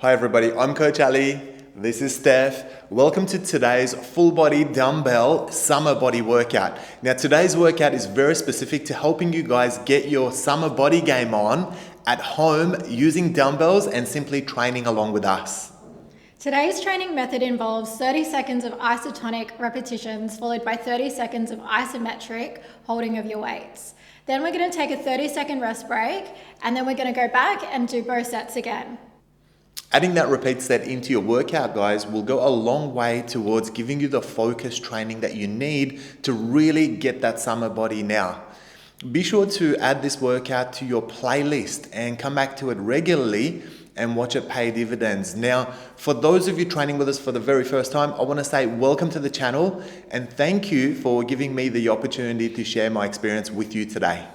Hi everybody, I'm Coach Ali. This is Steph. Welcome to today's full body dumbbell summer body workout. Now today's workout is very specific to helping you guys get your summer body game on at home using dumbbells and simply training along with us. Today's training method involves 30 seconds of isotonic repetitions followed by 30 seconds of isometric holding of your weights. Then we're going to take a 30-second rest break and then we're going to go back and do both sets again. Adding that repeat set into your workout, guys, will go a long way towards giving you the focus training that you need to really get that summer body now. Be sure to add this workout to your playlist and come back to it regularly and watch it pay dividends. Now, for those of you training with us for the very first time, I want to say welcome to the channel and thank you for giving me the opportunity to share my experience with you today.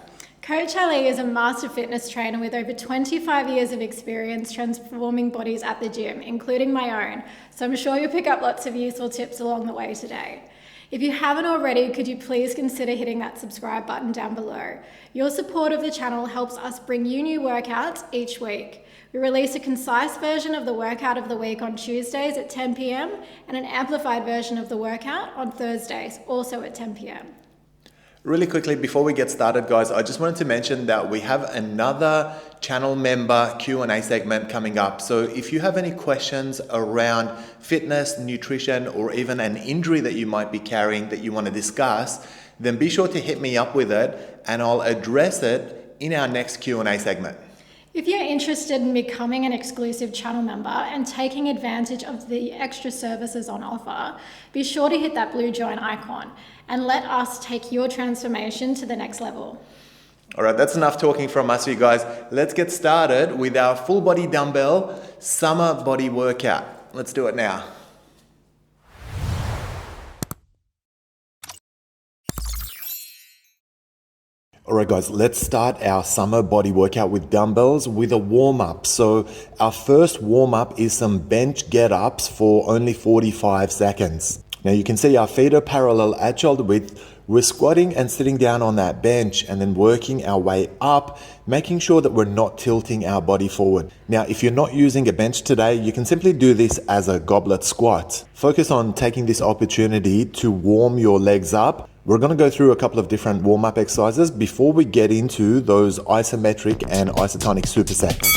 Coach Ali is a master fitness trainer with over 25 years of experience transforming bodies at the gym, including my own. So I'm sure you'll pick up lots of useful tips along the way today. If you haven't already, could you please consider hitting that subscribe button down below? Your support of the channel helps us bring you new workouts each week. We release a concise version of the workout of the week on Tuesdays at 10 p.m. and an amplified version of the workout on Thursdays, also at 10 p.m. Really quickly, before we get started, guys, I just wanted to mention that we have another channel member Q&A segment coming up. So if you have any questions around fitness, nutrition, or even an injury that you might be carrying that you want to discuss, then be sure to hit me up with it and I'll address it in our next Q&A segment. If you're interested in becoming an exclusive channel member and taking advantage of the extra services on offer, be sure to hit that blue join icon and let us take your transformation to the next level. All right, that's enough talking from us, you guys. Let's get started with our full body dumbbell summer body workout. Let's do it now. All right, guys, let's start our summer body workout with dumbbells with a warm-up. So our first warm-up is some bench get-ups for only 45 seconds. Now you can see our feet are parallel at shoulder width. We're squatting and sitting down on that bench and then working our way up, making sure that we're not tilting our body forward. Now, if you're not using a bench today, you can simply do this as a goblet squat. Focus on taking this opportunity to warm your legs up. We're going to go through a couple of different warm-up exercises before we get into those isometric and isotonic supersets.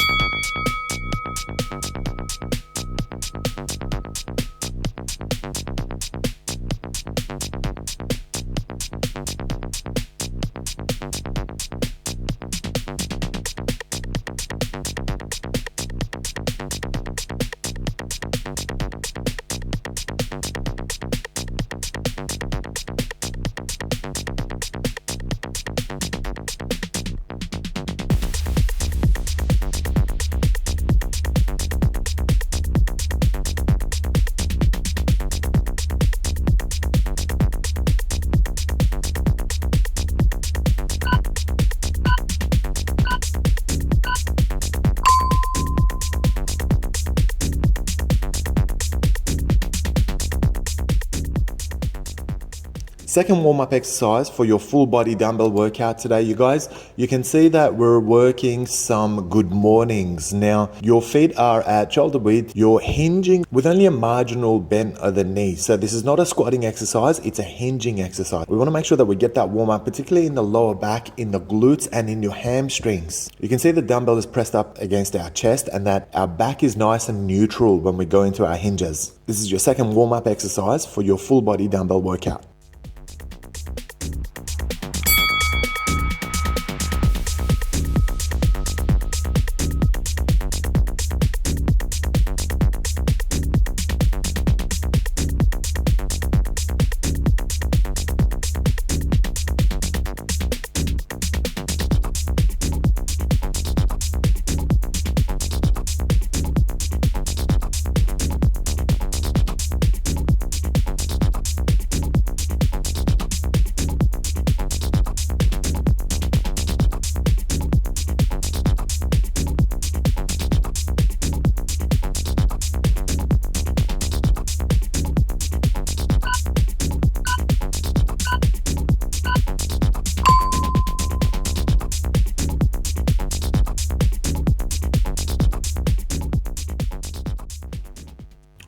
Second warm-up exercise for your full body dumbbell workout today, you guys. You can see that we're working some good mornings. Now, your feet are at shoulder width. You're hinging with only a marginal bend of the knee. So this is not a squatting exercise, it's a hinging exercise. We want to make sure that we get that warm-up, particularly in the lower back, in the glutes, and in your hamstrings. You can see the dumbbell is pressed up against our chest and that our back is nice and neutral when we go into our hinges. This is your second warm-up exercise for your full body dumbbell workout.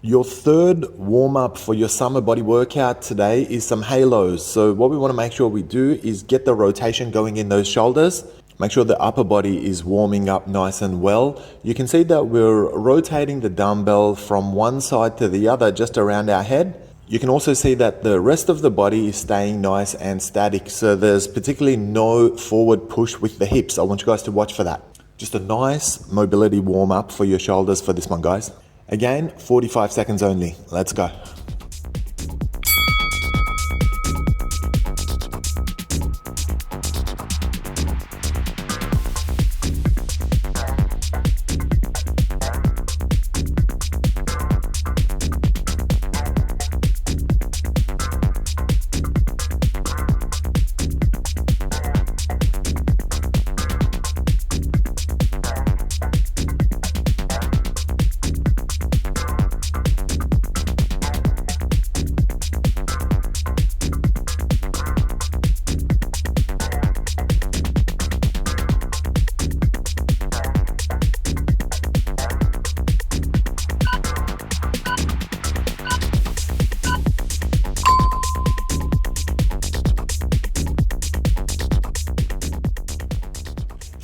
Your third warm-up for your summer body workout today is some halos. So what we want to make sure we do is get the rotation going in those shoulders. Make sure the upper body is warming up nice and well. You can see that we're rotating the dumbbell from one side to the other just around our head. You can also see that the rest of the body is staying nice and static. So there's particularly no forward push with the hips. I want you guys to watch for that. Just a nice mobility warm up for your shoulders for this one, guys. Again, 45 seconds only. Let's go.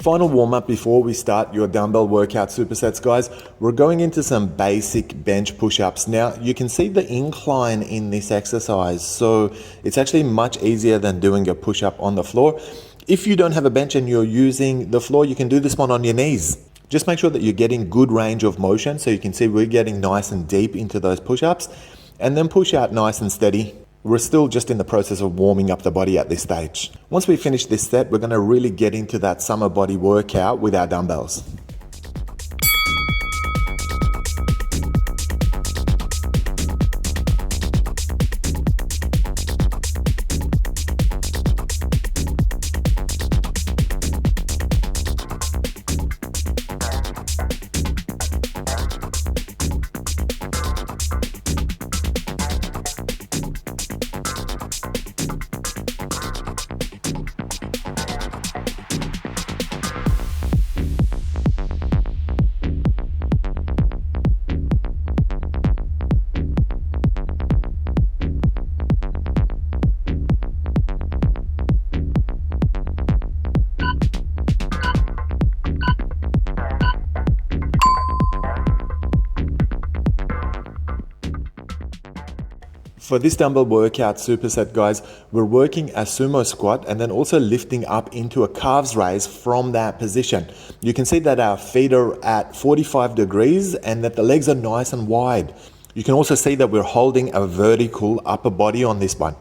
Final warm up before we start your dumbbell workout supersets, guys. We're going into some basic bench push-ups. Now you can see the incline in this exercise, so it's actually much easier than doing a push-up on the floor. If you don't have a bench and you're using the floor, you can do this one on your knees. Just make sure that you're getting good range of motion, so you can see we're getting nice and deep into those push-ups, and then push out nice and steady. We're still just in the process of warming up the body at this stage. Once we finish this set, we're going to really get into that summer body workout with our dumbbells. For this dumbbell workout superset, guys, we're working a sumo squat and then also lifting up into a calves raise from that position. You can see that our feet are at 45 degrees and that the legs are nice and wide. You can also see that we're holding a vertical upper body on this one.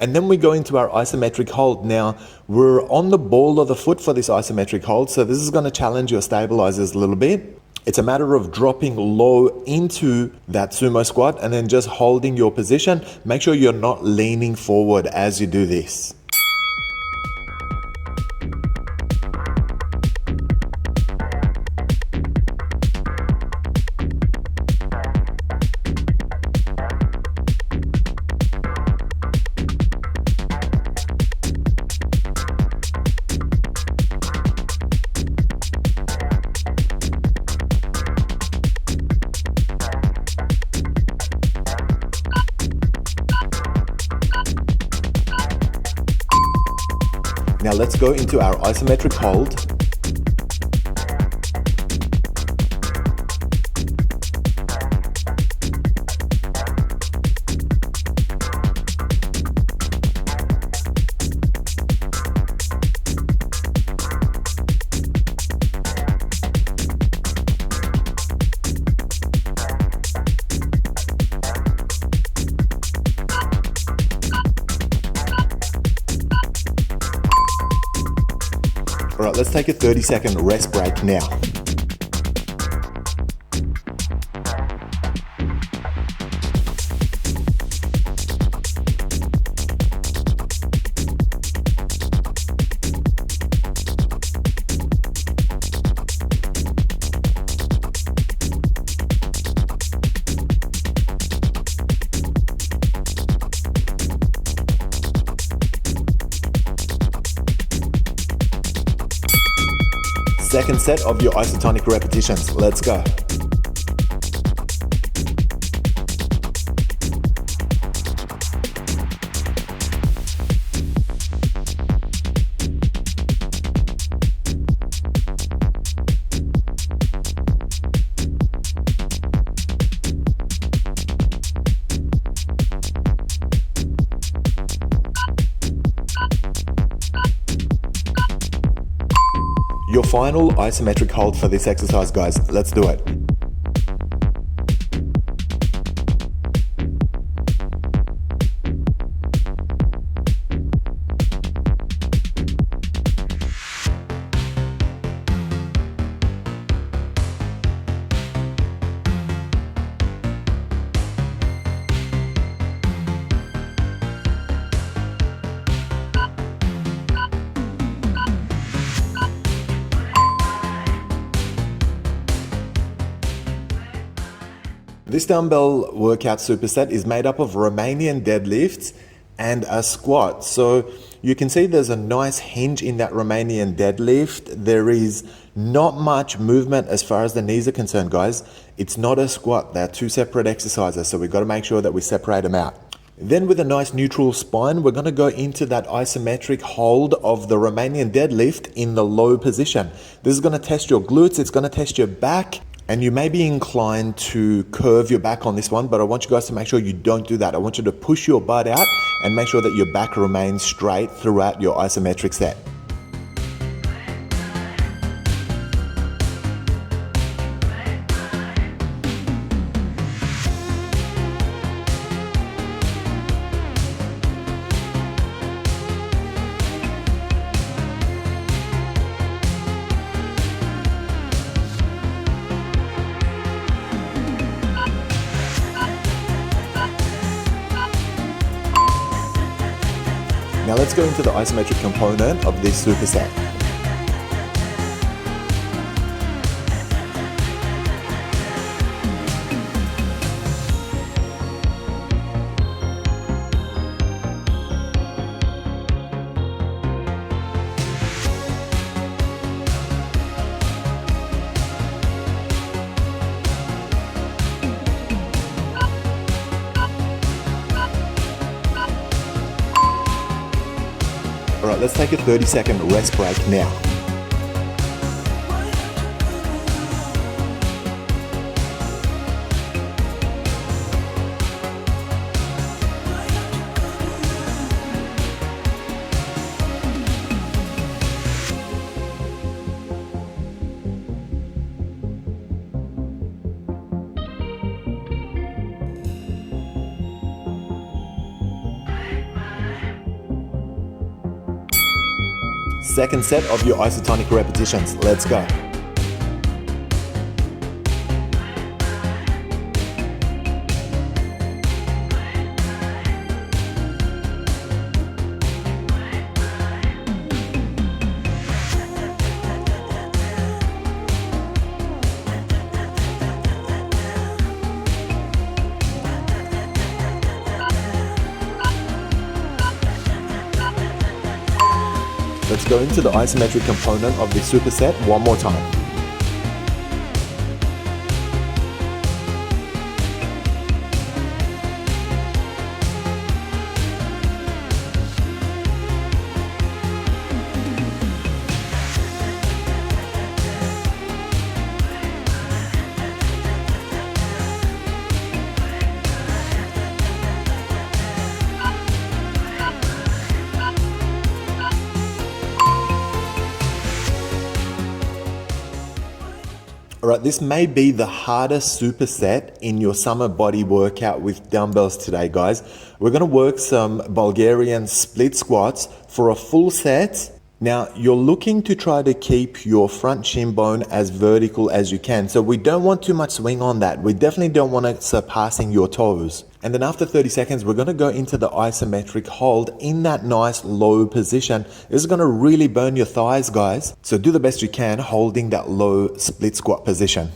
And then we go into our isometric hold. Now, we're on the ball of the foot for this isometric hold, so this is going to challenge your stabilizers a little bit. It's a matter of dropping low into that sumo squat and then just holding your position. Make sure you're not leaning forward as you do this. Now let's go into our isometric hold. All right, let's take a 30-second rest break now. Second set of your isotonic repetitions. Let's go. final isometric hold for this exercise, guys. Let's do it. This dumbbell workout superset is made up of Romanian deadlifts and a squat. So you can see there's a nice hinge in that Romanian deadlift. There is not much movement as far as the knees are concerned, guys. It's not a squat. They're two separate exercises, so we've got to make sure that we separate them out. Then with a nice neutral spine, we're going to go into that isometric hold of the Romanian deadlift in the low position. This is going to test your glutes, it's going to test your back, and you may be inclined to curve your back on this one, but I want you guys to make sure you don't do that. I want you to push your butt out and make sure that your back remains straight throughout your isometric set. Now let's go into the isometric component of this superset. All right, let's take a 30-second rest break now. Second set of your isotonic repetitions. Let's go. Let's go into the isometric component of the superset one more time. All right, this may be the hardest superset in your summer body workout with dumbbells today, guys. We're gonna work some Bulgarian split squats for a full set. Now, you're looking to try to keep your front shin bone as vertical as you can. So we don't want too much swing on that. We definitely don't want it surpassing your toes. And then after 30 seconds, we're gonna go into the isometric hold in that nice low position. This is gonna really burn your thighs, guys. So do the best you can holding that low split squat position.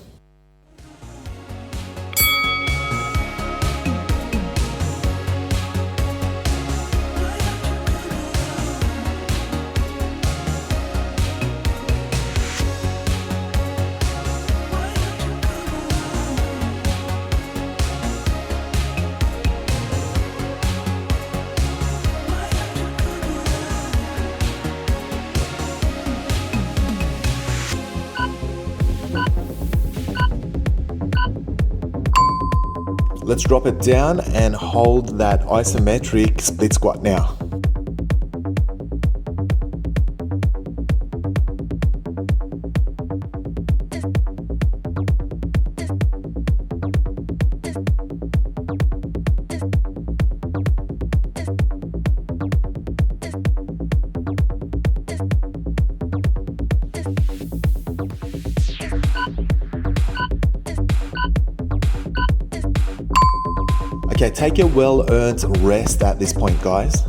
Let's drop it down and hold that isometric split squat now. Okay, take a well-earned rest at this point, guys.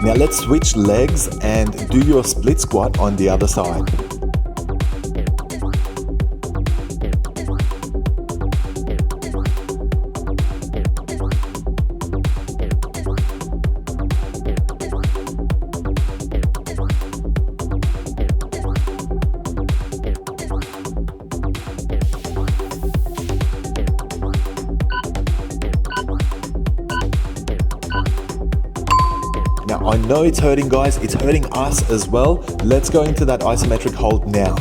Now let's switch legs and do your split squat on the other side. Now I know it's hurting, guys, it's hurting us as well. Let's go into that isometric hold now.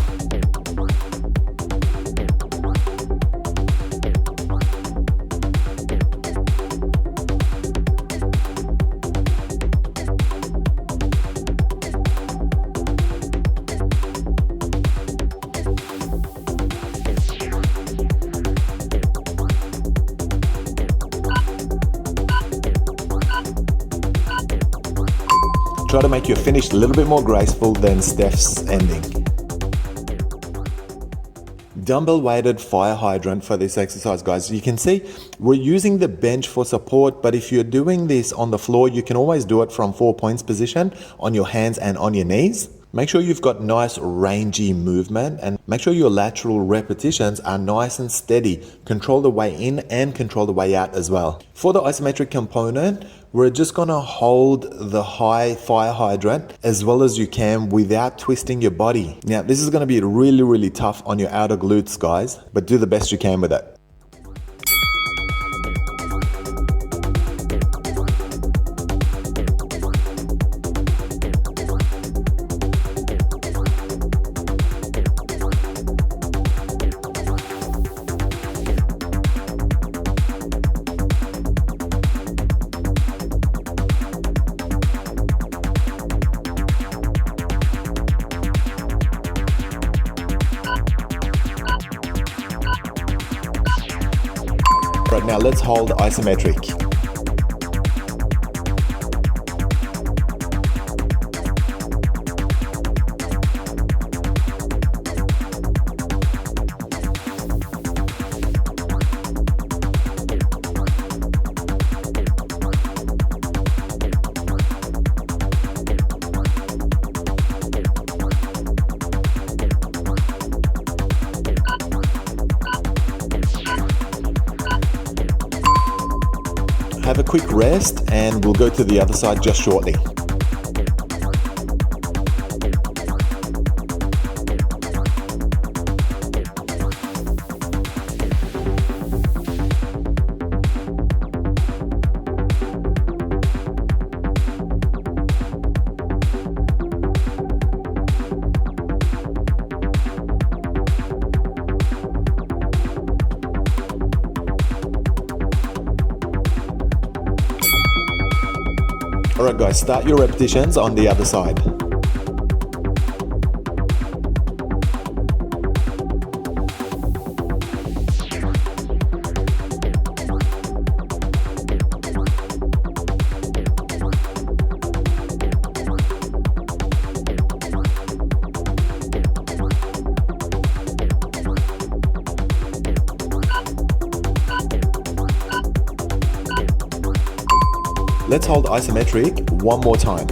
Try to make your finish a little bit more graceful than Steph's ending. Dumbbell weighted fire hydrant for this exercise, guys. You can see we're using the bench for support, but if you're doing this on the floor, you can always do it from 4 points position on your hands and on your knees. Make sure you've got nice rangy movement and make sure your lateral repetitions are nice and steady. Control the way in and control the way out as well. For the isometric component, we're just gonna hold the high fire hydrant as well as you can without twisting your body. Now, this is gonna be really tough on your outer glutes, guys, but do the best you can with it. Right, now let's hold isometric. Have a quick rest and we'll go to the other side just shortly. Alright guys, start your repetitions on the other side. Let's hold isometric one more time.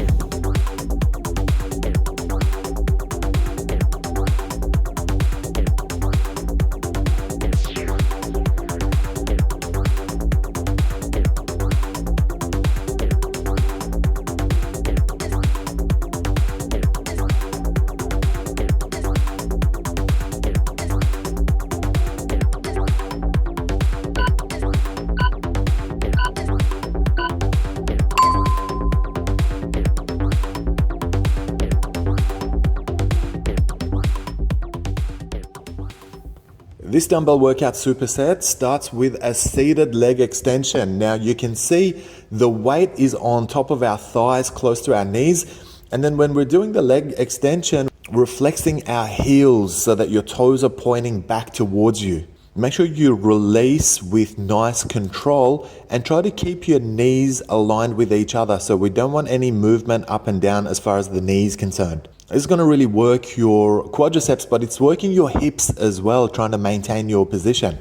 This dumbbell workout superset starts with a seated leg extension. Now you can see the weight is on top of our thighs close to our knees. And then when we're doing the leg extension, we're flexing our heels so that your toes are pointing back towards you. Make sure you release with nice control and try to keep your knees aligned with each other. So we don't want any movement up and down as far as the knee is concerned. This is going to really work your quadriceps, but it's working your hips as well, trying to maintain your position.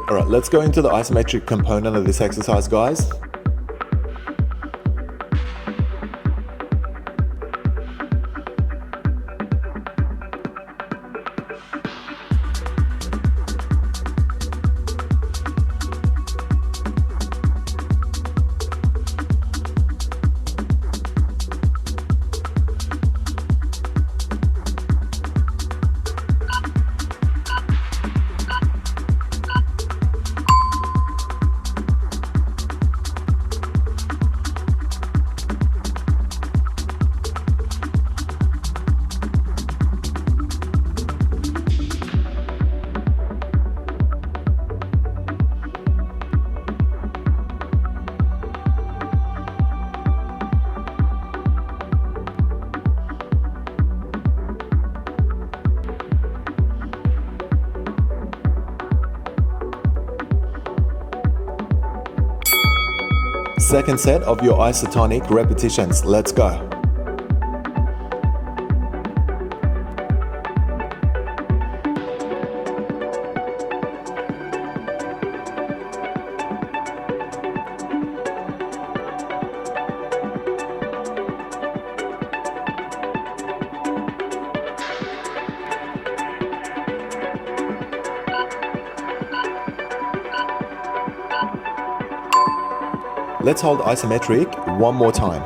All right, let's go into the isometric component of this exercise, guys. Second set of your isotonic repetitions. Let's go. Let's hold isometric one more time.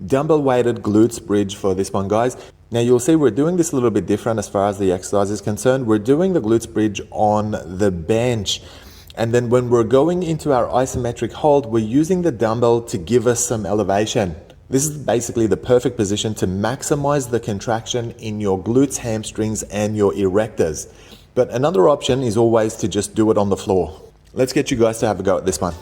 Dumbbell weighted glutes bridge for this one, guys. Now you'll see we're doing this a little bit different as far as the exercise is concerned. We're doing the glutes bridge on the bench. And then when we're going into our isometric hold, we're using the dumbbell to give us some elevation. This is basically the perfect position to maximize the contraction in your glutes, hamstrings, and your erectors. But another option is always to just do it on the floor. Let's get you guys to have a go at this one.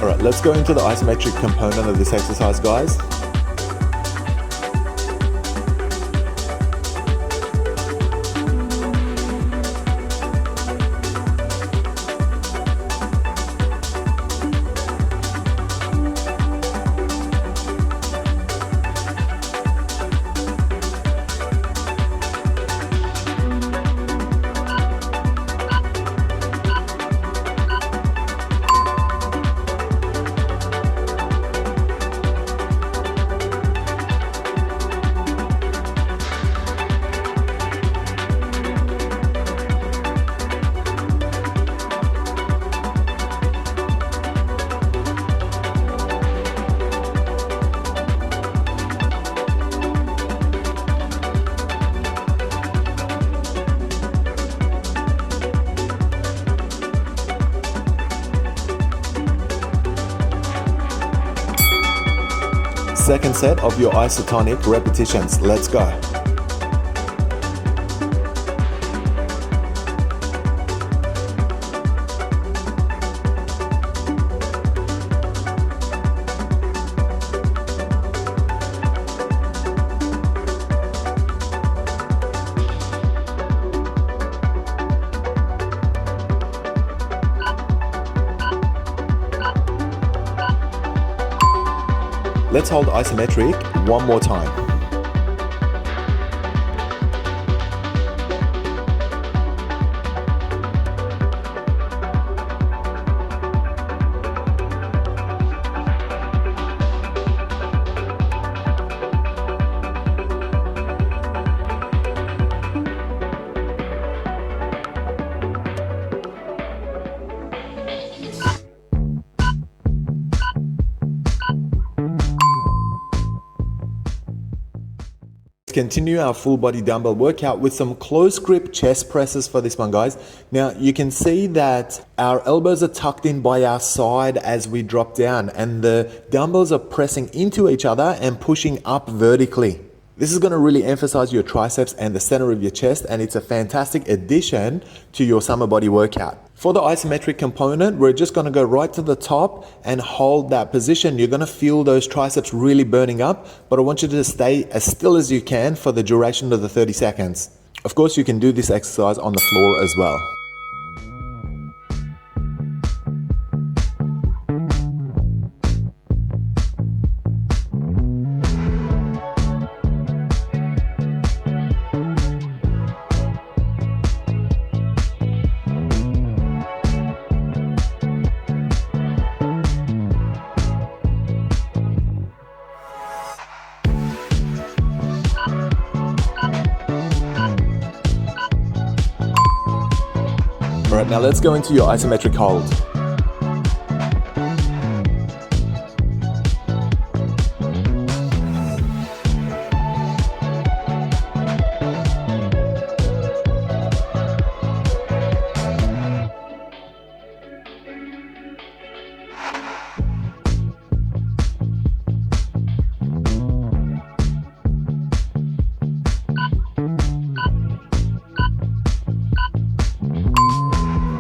All right, let's go into the isometric component of this exercise, guys. Second set of your isotonic repetitions. Let's go. Let's hold isometric one more time. Continue our full body dumbbell workout with some close grip chest presses for this one, guys. Now you can see that our elbows are tucked in by our side as we drop down, and the dumbbells are pressing into each other and pushing up vertically. This is going to really emphasize your triceps and the center of your chest, and it's a fantastic addition to your summer body workout. For the isometric component, we're just going to go right to the top and hold that position. You're going to feel those triceps really burning up, but I want you to stay as still as you can for the duration of the 30 seconds. Of course, you can do this exercise on the floor as well. All right, now let's go into your isometric hold.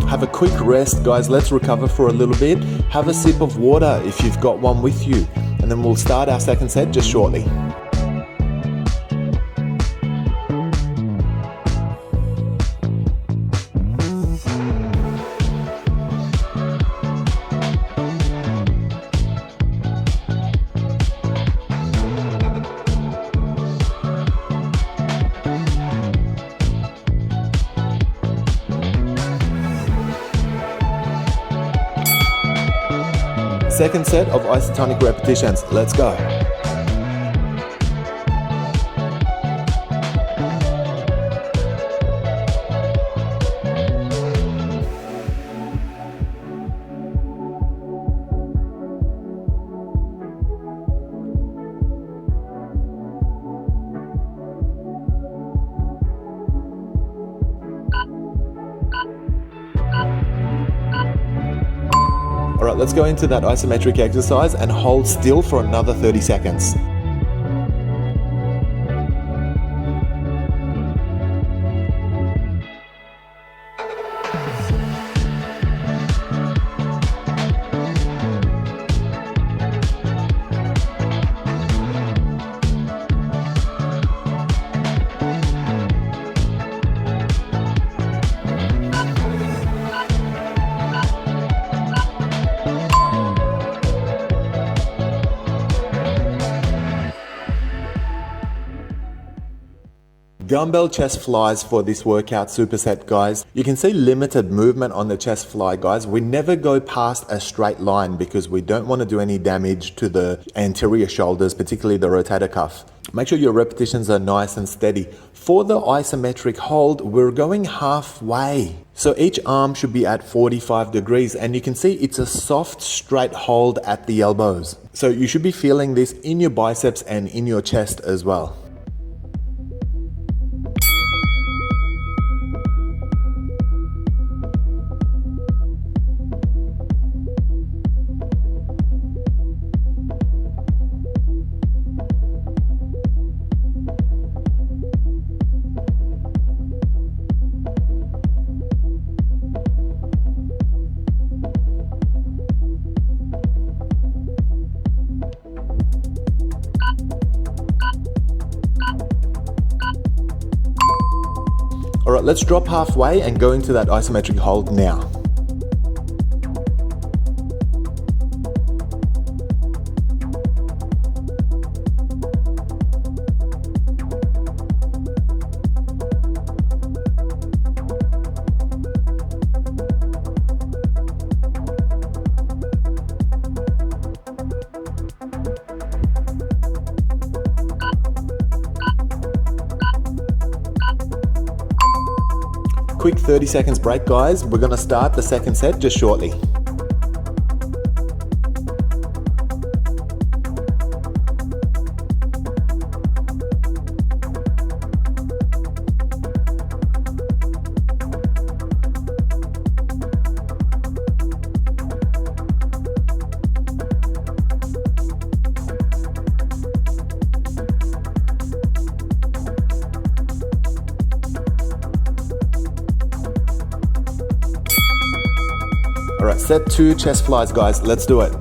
Have a quick rest, guys. Let's recover for a little bit. Have a sip of water if you've got one with you. And then we'll start our second set just shortly. Second set of isotonic repetitions. Let's go. All right, let's go into that isometric exercise and hold still for another 30 seconds. Dumbbell chest flies for this workout superset, guys. You can see limited movement on the chest fly, guys. We never go past a straight line because we don't want to do any damage to the anterior shoulders, particularly the rotator cuff. Make sure your repetitions are nice and steady. For the isometric hold, we're going halfway. So each arm should be at 45 degrees, and you can see it's a soft, straight hold at the elbows. So you should be feeling this in your biceps and in your chest as well. All right, let's drop halfway and go into that isometric hold now. Quick 30 seconds break, guys. We're gonna start the second set just shortly. All right, set 2 chest flies, guys. Let's do it.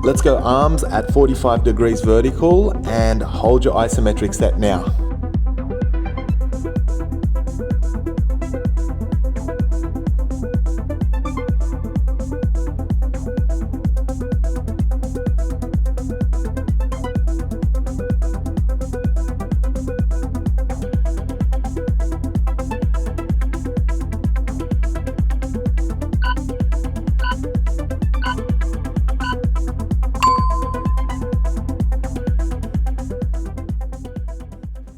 Let's go arms at 45 degrees vertical and hold your isometric set now.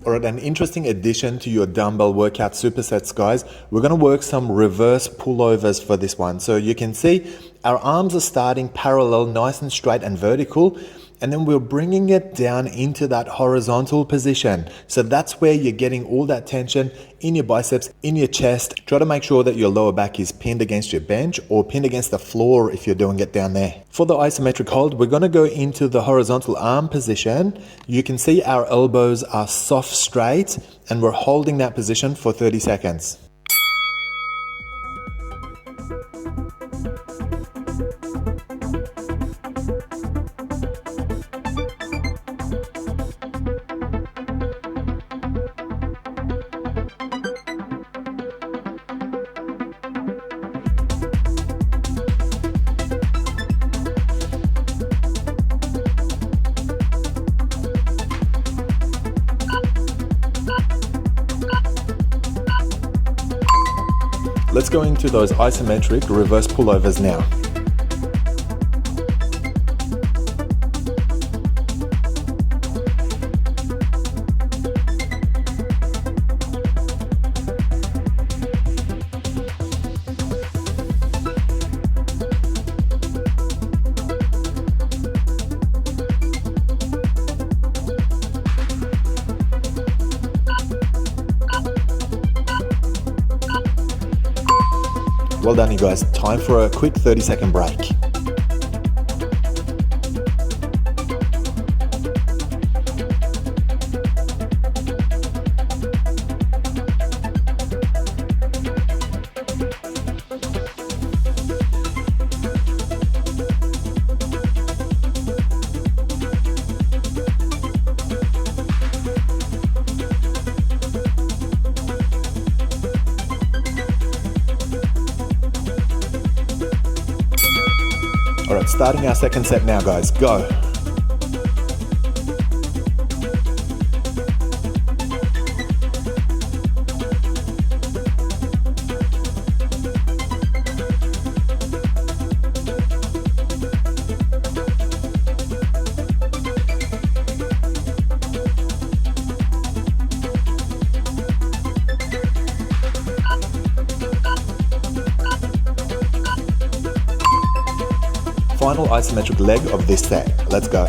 Alright, an interesting addition to your dumbbell workout supersets, guys. We're going to work some reverse pullovers for this one. So you can see our arms are starting parallel, nice and straight and vertical, and then we're bringing it down into that horizontal position. So that's where you're getting all that tension in your biceps, in your chest. Try to make sure that your lower back is pinned against your bench or pinned against the floor if you're doing it down there. For the isometric hold, we're going to go into the horizontal arm position. You can see our elbows are soft straight and we're holding that position for 30 seconds. Let's go into those isometric reverse pullovers now. Well done, you guys. Time for a quick 30-second break. All right, starting our second set now, guys. Go. Final isometric leg of this set. Let's go.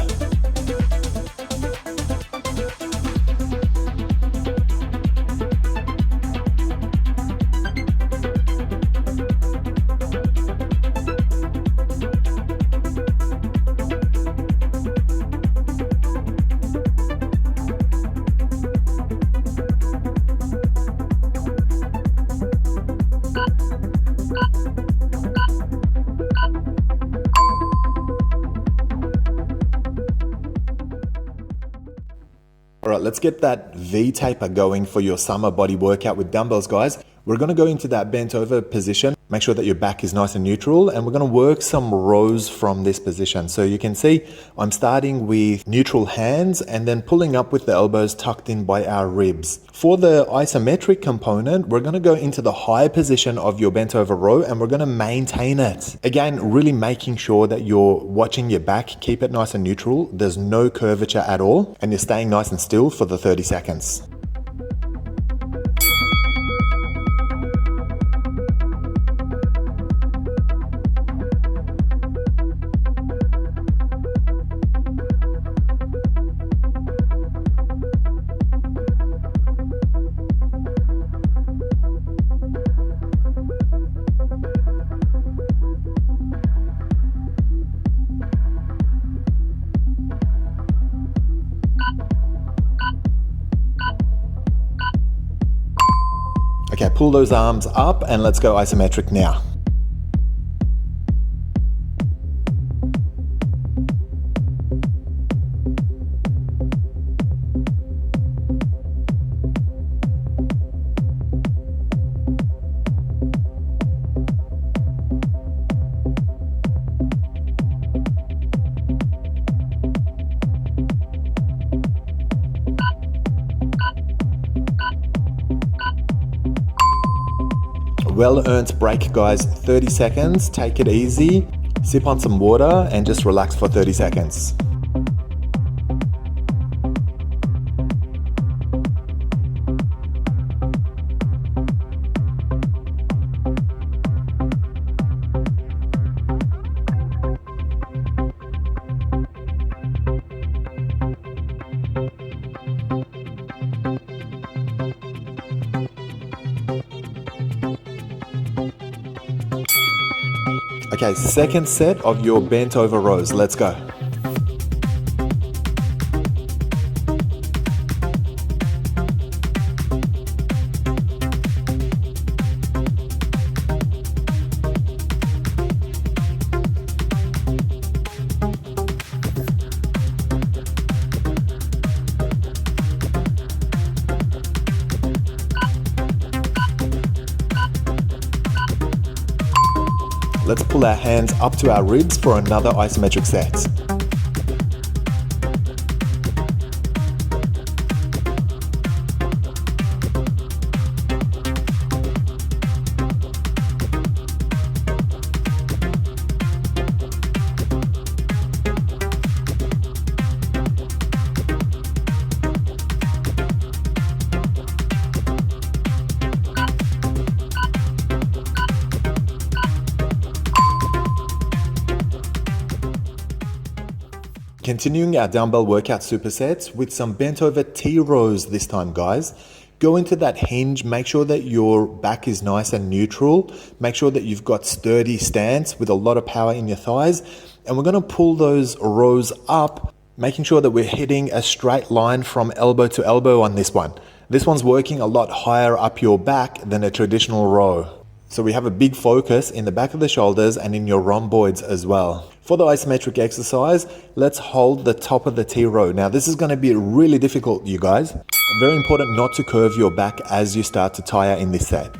let's get that V taper going for your summer body workout with dumbbells, guys. We're going to go into that bent over position. Make sure that your back is nice and neutral, and we're going to work some rows from this position. So you can see I'm starting with neutral hands and then pulling up with the elbows tucked in by our ribs. For the isometric component, we're going to go into the high position of your bent over row and we're going to maintain it. Again, really making sure that you're watching your back, keep it nice and neutral. There's no curvature at all, and you're staying nice and still for the 30 seconds. Okay, pull those arms up and let's go isometric now. Well-earned break, guys. 30 seconds, take it easy, sip on some water and just relax for 30 seconds. Okay, second set of your bent over rows. Let's go. Let's pull our hands up to our ribs for another isometric set. Continuing our dumbbell workout supersets with some bent over T rows this time, guys. Go into that hinge, make sure that your back is nice and neutral. Make sure that you've got sturdy stance with a lot of power in your thighs. And we're gonna pull those rows up, making sure that we're hitting a straight line from elbow to elbow on this one. This one's working a lot higher up your back than a traditional row. So we have a big focus in the back of the shoulders and in your rhomboids as well. For the isometric exercise, let's hold the top of the T row. Now this is going to be really difficult, you guys. Very important not to curve your back as you start to tire in this set.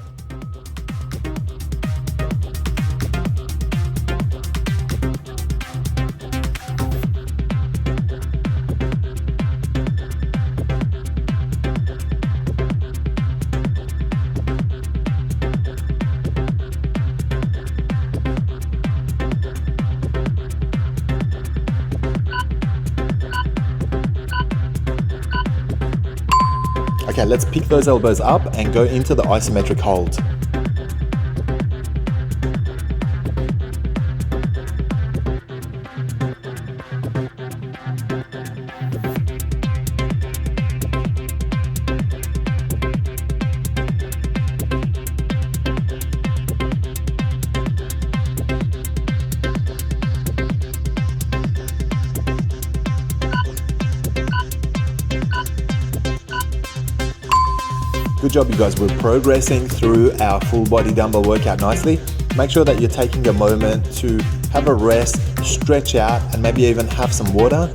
Okay, let's pick those elbows up and go into the isometric hold. Good job, you guys. We're progressing through our full body dumbbell workout nicely. Make sure that you're taking a moment to have a rest, stretch out, and maybe even have some water.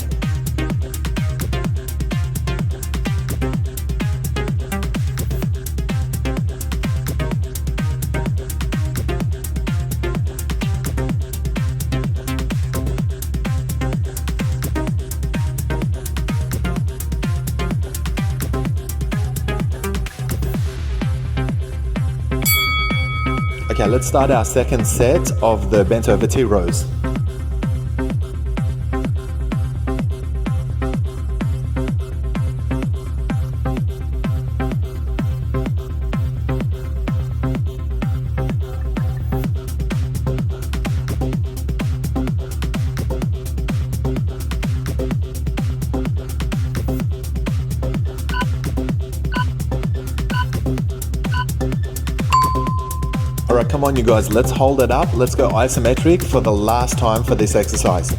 Okay, let's start our second set of the bent over T rows. Alright, come on you guys, let's hold it up. Let's go isometric for the last time for this exercise.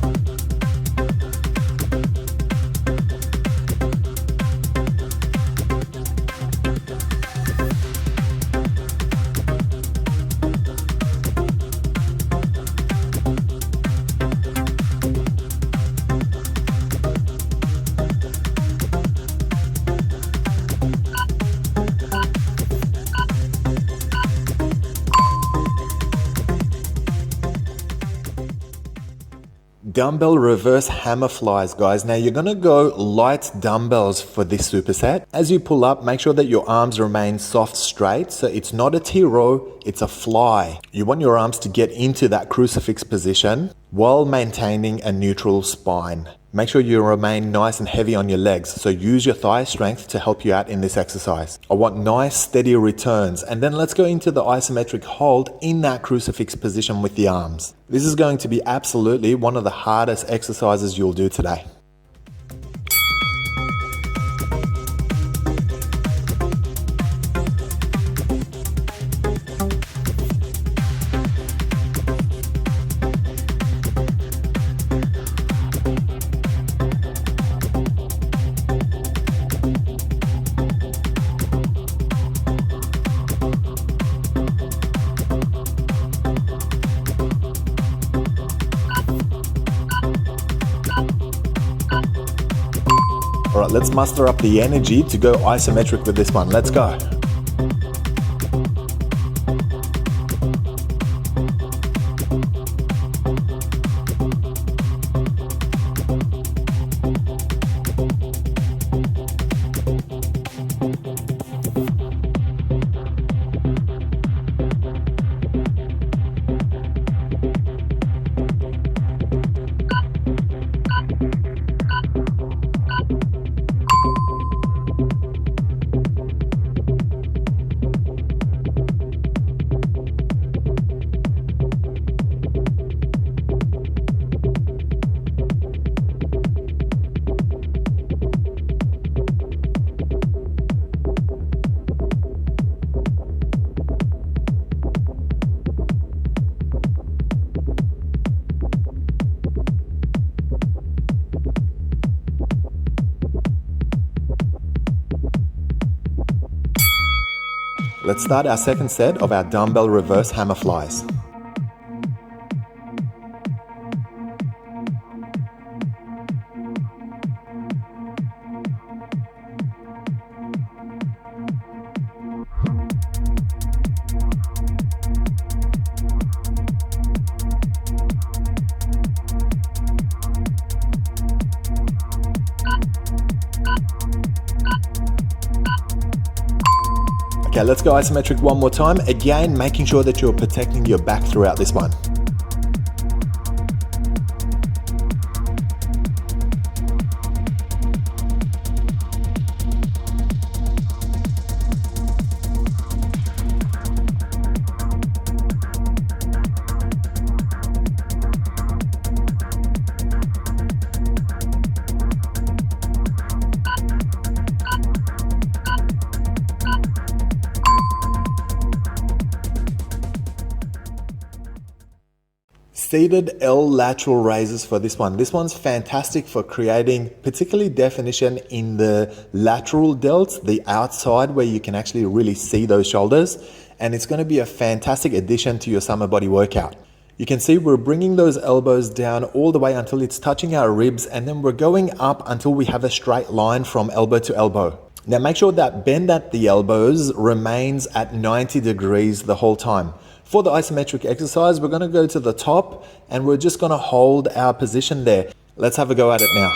Dumbbell reverse hammer flies, guys. Now you're gonna go light dumbbells for this superset. As you pull up, make sure that your arms remain soft straight. So it's not a T row, it's a fly. You want your arms to get into that crucifix position while maintaining a neutral spine. Make sure you remain nice and heavy on your legs. So use your thigh strength to help you out in this exercise. I want nice steady returns. And then let's go into the isometric hold in that crucifix position with the arms. This is going to be absolutely one of the hardest exercises you'll do today. All right, let's muster up the energy to go isometric with this one. Let's go. Let's start our second set of our dumbbell reverse hammer flies. Okay, let's go isometric one more time. Again, making sure that you're protecting your back throughout this one. Seated L lateral raises for this one. This one's fantastic for creating particularly definition in the lateral delts, the outside where you can actually really see those shoulders. And it's going to be a fantastic addition to your summer body workout. You can see we're bringing those elbows down all the way until it's touching our ribs, and then we're going up until we have a straight line from elbow to elbow. Now make sure that bend at the elbows remains at 90 degrees the whole time. For the isometric exercise, we're going to go to the top and we're just going to hold our position there. Let's have a go at it now.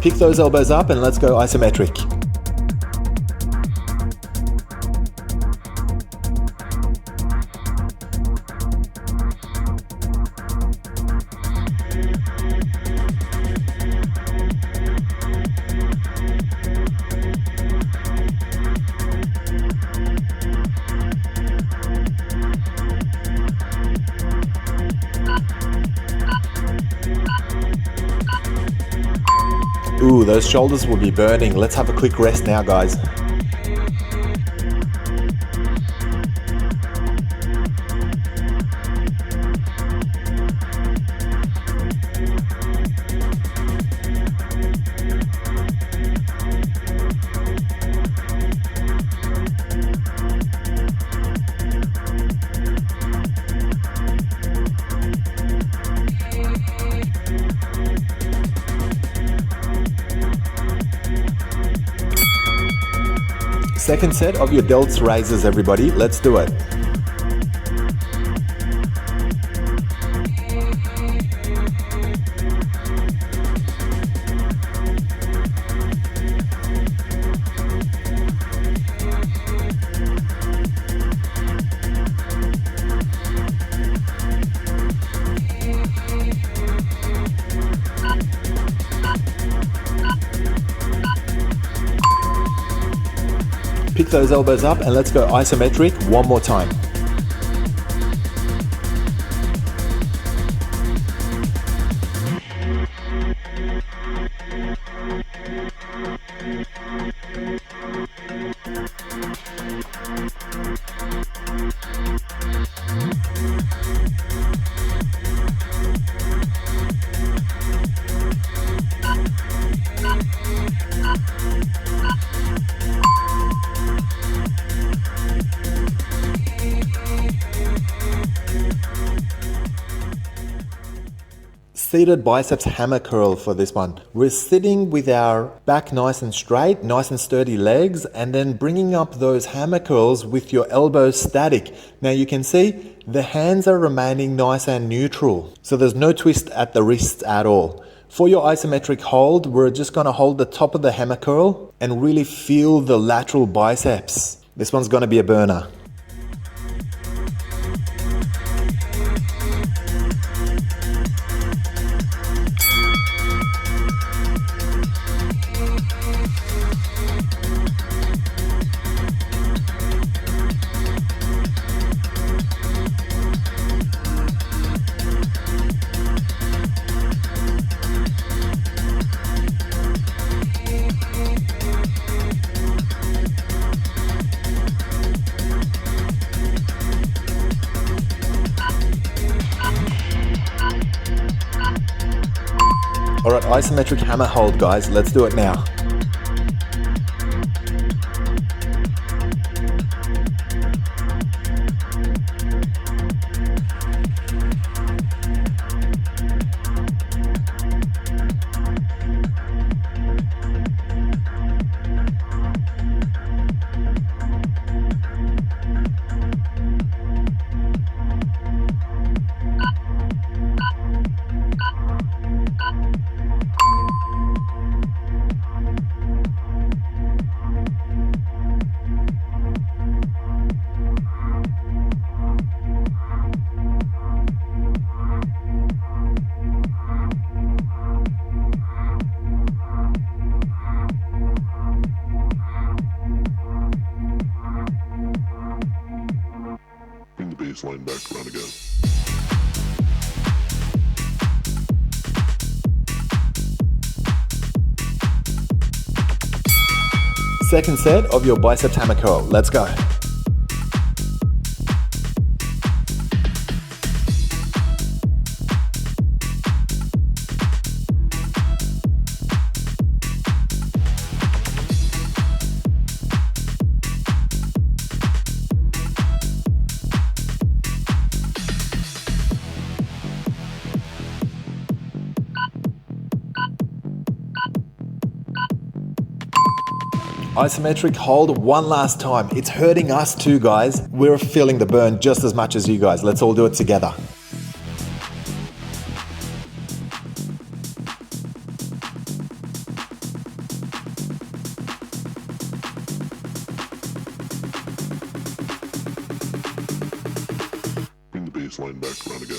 pick those elbows up and let's go isometric. Ooh, those shoulders will be burning. Let's have a quick rest now, guys. Second set of your delts raises, everybody. Let's do it. Pick those elbows up and let's go isometric one more time. Seated biceps hammer curl for this one. We're sitting with our back nice and straight, nice and sturdy legs, and then bringing up those hammer curls with your elbows static. Now you can see the hands are remaining nice and neutral. So there's no twist at the wrists at all. For your isometric hold, we're just gonna hold the top of the hammer curl and really feel the lateral biceps. This one's gonna be a burner. All right, isometric hammer hold, guys. Let's do it now. Baseline back around again. Second set of your biceps hammer curl. Let's go. Isometric hold one last time. It's hurting us too, guys. We're feeling the burn just as much as you guys. Let's all do it together. baseline back around again.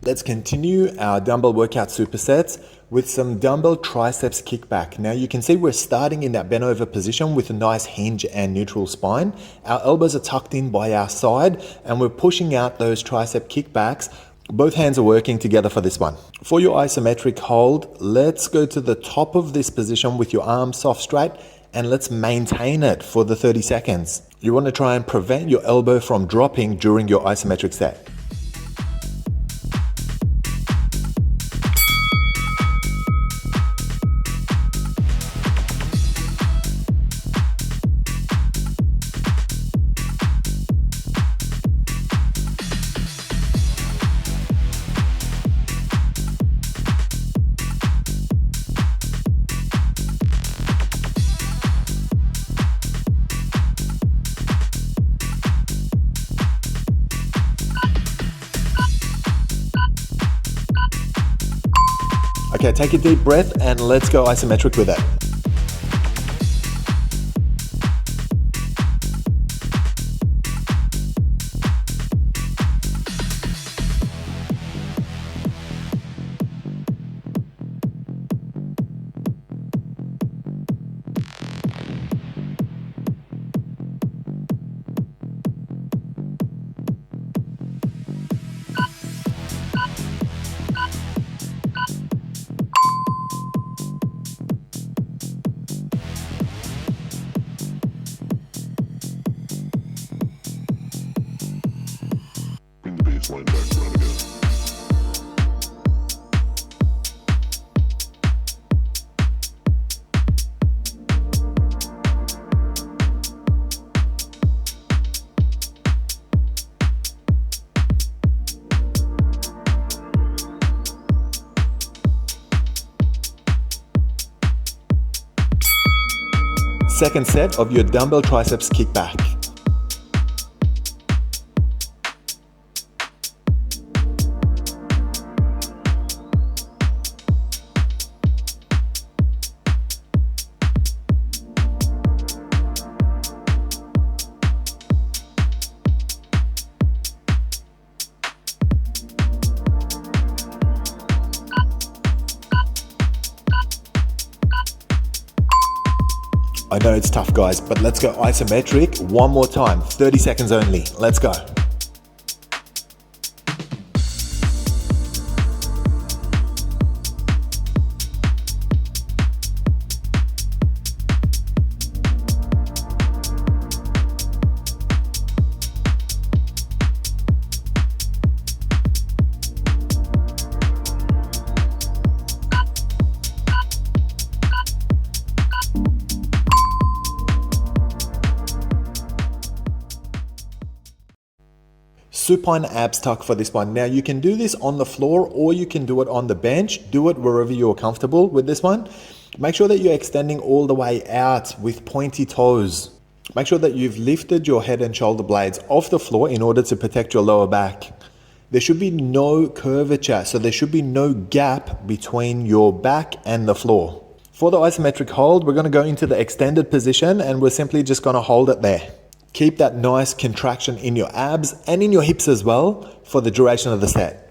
Let's continue our dumbbell workout supersets with some dumbbell triceps kickback. Now you can see we're starting in that bent over position with a nice hinge and neutral spine. Our elbows are tucked in by our side and we're pushing out those tricep kickbacks. Both hands are working together for this one. For your isometric hold, let's go to the top of this position with your arms soft straight and let's maintain it for the 30 seconds. You want to try and prevent your elbow from dropping during your isometric set. Okay, take a deep breath and let's go isometric with it. Bring the baseline back around again. Second set of your dumbbell triceps kickback. I know it's tough, guys, but let's go isometric one more time. 30 seconds only. Let's go. Supine abs tuck for this one. Now you can do this on the floor or you can do it on the bench. Do it wherever you're comfortable with this one. Make sure that you're extending all the way out with pointy toes. Make sure that you've lifted your head and shoulder blades off the floor in order to protect your lower back. There should be no curvature, so there should be no gap between your back and the floor. For the isometric hold, we're going to go into the extended position and we're simply just going to hold it there. Keep that nice contraction in your abs and in your hips as well for the duration of the set.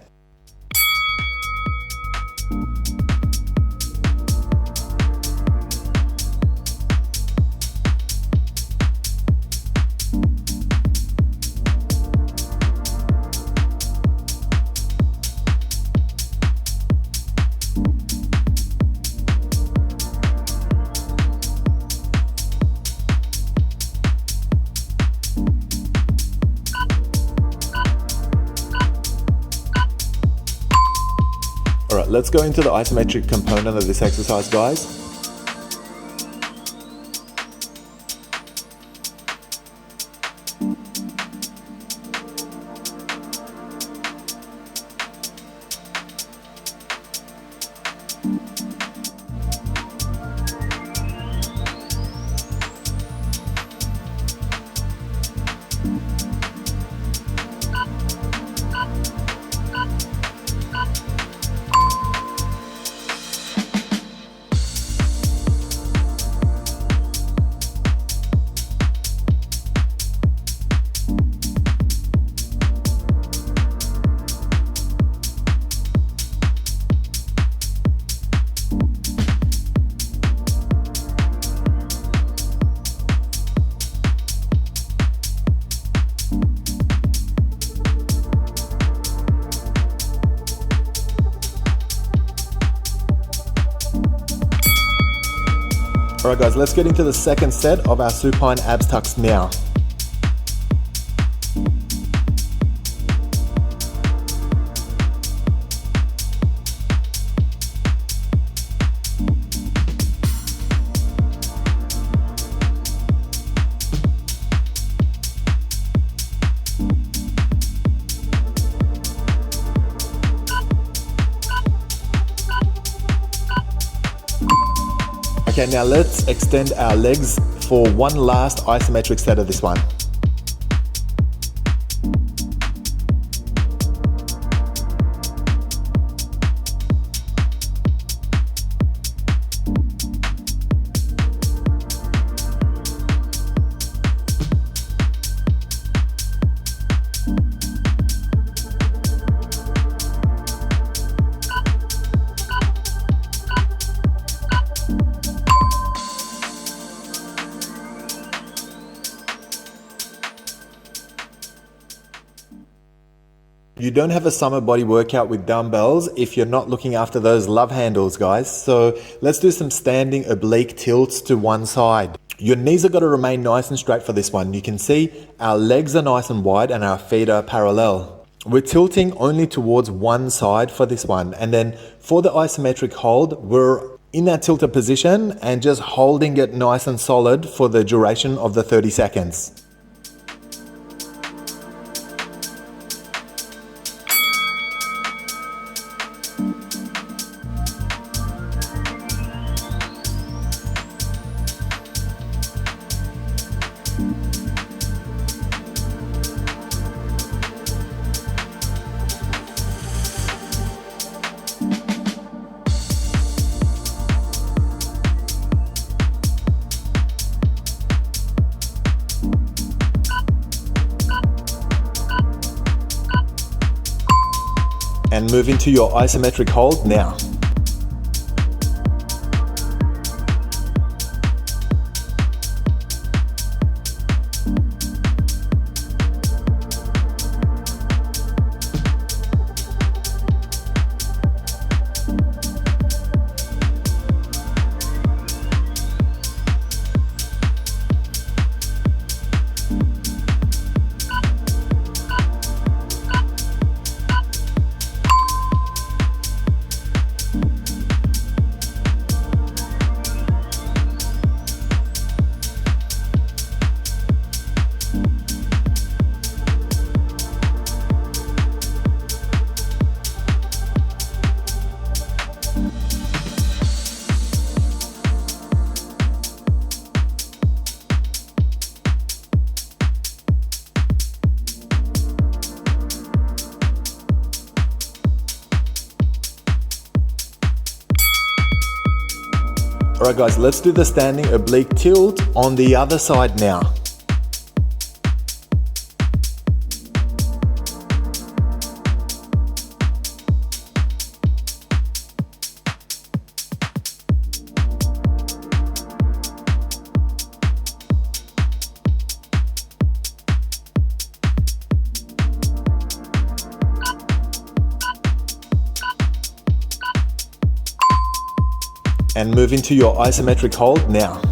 Alright, let's go into the isometric component of this exercise, guys. Alright guys, let's get into the second set of our supine abs tucks now. Okay, now let's extend our legs for one last isometric set of this one. You don't have a summer body workout with dumbbells if you're not looking after those love handles, guys. So let's do some standing oblique tilts to one side. Your knees have got to remain nice and straight for this one. You can see our legs are nice and wide and our feet are parallel. We're tilting only towards one side for this one. And then for the isometric hold, we're in that tilted position and just holding it nice and solid for the duration of the 30 seconds. And move into your isometric hold now. Alright guys, let's do the standing oblique tilt on the other side now. And move into your isometric hold now.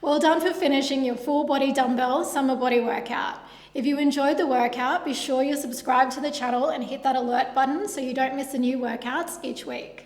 Well done for finishing your full body dumbbell summer body workout. If you enjoyed the workout, be sure you subscribe to the channel and hit that alert button so you don't miss the new workouts each week.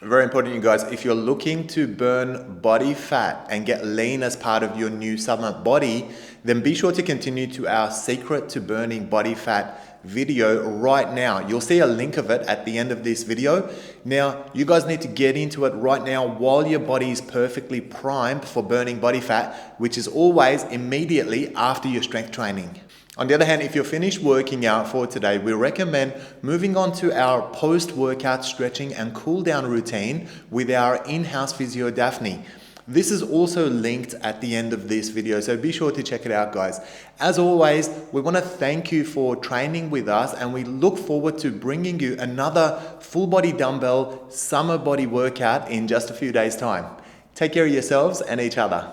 Very important, you guys. If you're looking to burn body fat and get lean as part of your new summer body, then be sure to continue to our secret to burning body fat video right now. You'll see a link of it at the end of this video. Now, you guys need to get into it right now while your body is perfectly primed for burning body fat, which is always immediately after your strength training. On the other hand, if you're finished working out for today, we recommend moving on to our post-workout stretching and cool down routine with our in-house physio Daphne. This is also linked at the end of this video, so be sure to check it out, guys. As always, we want to thank you for training with us, and we look forward to bringing you another full body dumbbell summer body workout in just a few days' time. Take care of yourselves and each other.